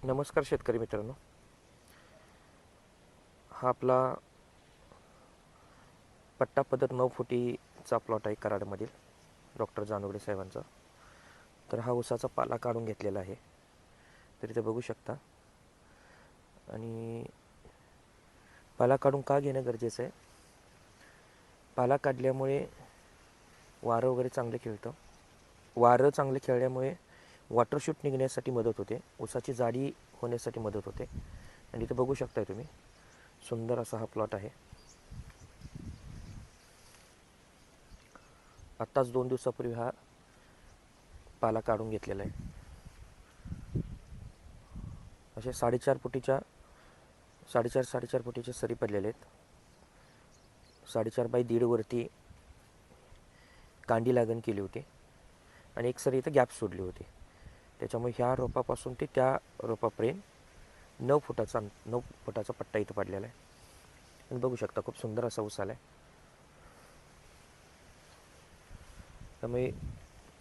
नमस्कार शेतकरी मित्रांनो. हा आपला पट्टा पद्धत 9 फुटीचा प्लॉट आहे कराडमधील डॉक्टर जानोगडे साहेबांचा. तर हा ऊसाचा पाला काढून घेतलेला आहे, तर इथे बघू शकता. आणि पाला काढून का घेणं गरजेचं आहे? पाला काढल्यामुळे वारं वगैरे चांगले खेळतं. वारं चांगले खेळल्यामुळे वॉटरशूट निघण्यासाठी मदत होते, ऊसाची जाडी होण्यासाठी मदत होते. आणि इथे बघू शकताय तुम्ही, सुंदर असा हा प्लॉट आहे. आत्ताच 2 दिवसापूर्वी हा पाला काढून घेतलेला आहे. असे 4.5 फुटीचे सरी पडलेले आहेत. 4.5 बाय 1.5 वरती कांडी लागण केली होती आणि एक सरी इथं गॅप सोडली होती. त्याच्यामुळे ह्या रोपापासून ते त्या रोपापर्यंत 9 फुटाचा पट्टा इथं पडलेला आहे. आणि बघू शकता, खूप सुंदर असा ऊस आला आहे. त्यामुळे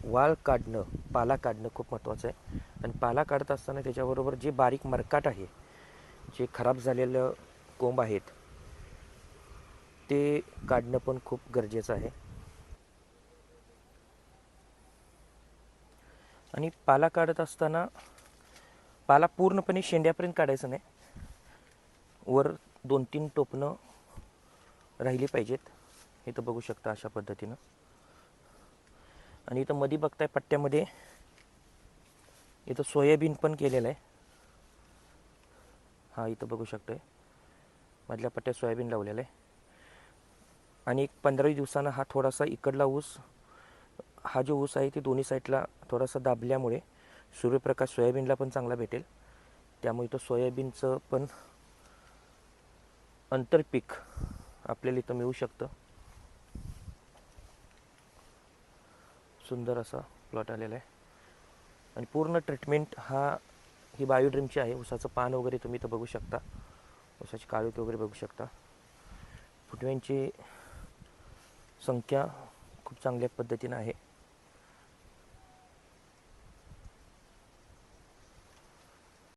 वाल काढणं, पाला काढणं खूप महत्त्वाचं आहे. आणि पाला काढत असताना त्याच्याबरोबर जे बारीक मरकाट आहे, जे खराब झालेलं कोंब आहेत, ते काढणं पण खूप गरजेचं आहे. आणि पाला काढत असताना पाला पूर्णपणे शेंड्यापर्यंत काढायचं नाही, वर 2-3 टोपणं राहिली पाहिजेत. इथं बघू शकता अशा पद्धतीनं. आणि इथं मध्ये बघताय पट्ट्यामध्ये इथं सोयाबीन पण केलेलं आहे. हा इथं बघू शकतोय, मधल्या पट्ट्यात सोयाबीन लावलेलं आहे. आणि एक 15-20 दिवसानं हा थोडासा इकडला ऊस, हा जो ऊस आहे ते दोन्ही साईडला थोडासा दाबल्यामुळे सूर्यप्रकाश सोयाबीनला पण चांगला भेटेल. त्यामुळे तो सोयाबीनचं पण आंतरपीक आपल्याला इथं मिळू शकतं. सुंदर असा प्लॉट आलेला आहे. आणि पूर्ण ट्रीटमेंट ही बायोड्रीमची आहे. ऊसाचं पान वगैरे तुम्ही इथं बघू शकता, ऊसाची काळोखी वगैरे बघू शकता. फुटव्यांची संख्या खूप चांगल्या पद्धतीनं आहे.